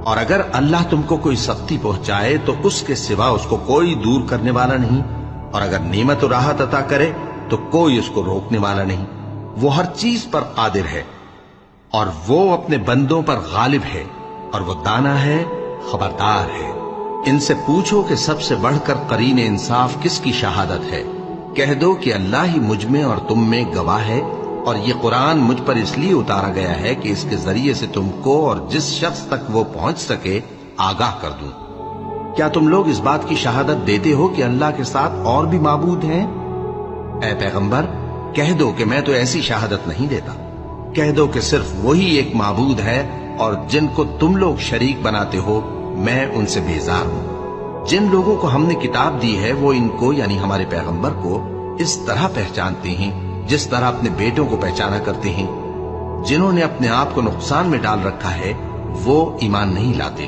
اور اگر اللہ تم کو کوئی سختی پہنچائے تو اس کے سوا اس کو کوئی دور کرنے والا نہیں، اور اگر نعمت و راحت عطا کرے تو کوئی اس کو روکنے والا نہیں۔ وہ ہر چیز پر قادر ہے، اور وہ اپنے بندوں پر غالب ہے، اور وہ دانا ہے، خبردار ہے۔ ان سے پوچھو کہ سب سے بڑھ کر قرین انصاف کس کی شہادت ہے؟ کہہ دو کہ اللہ ہی مجھ میں اور تم میں گواہ ہے، اور یہ قرآن مجھ پر اس لیے اتارا گیا ہے کہ اس کے ذریعے سے تم کو اور جس شخص تک وہ پہنچ سکے آگاہ کر دوں۔ کیا تم لوگ اس بات کی شہادت دیتے ہو کہ اللہ کے ساتھ اور بھی معبود ہیں؟ اے پیغمبر، کہہ دو کہ میں تو ایسی شہادت نہیں دیتا۔ کہہ دو کہ صرف وہی ایک معبود ہے، اور جن کو تم لوگ شریک بناتے ہو میں ان سے بیزار ہوں۔ جن لوگوں کو ہم نے کتاب دی ہے وہ ان کو یعنی ہمارے پیغمبر کو اس طرح پہچانتے ہیں جس طرح اپنے بیٹوں کو پہچانا کرتے ہیں۔ جنہوں نے اپنے آپ کو نقصان میں ڈال رکھا ہے وہ ایمان نہیں لاتے۔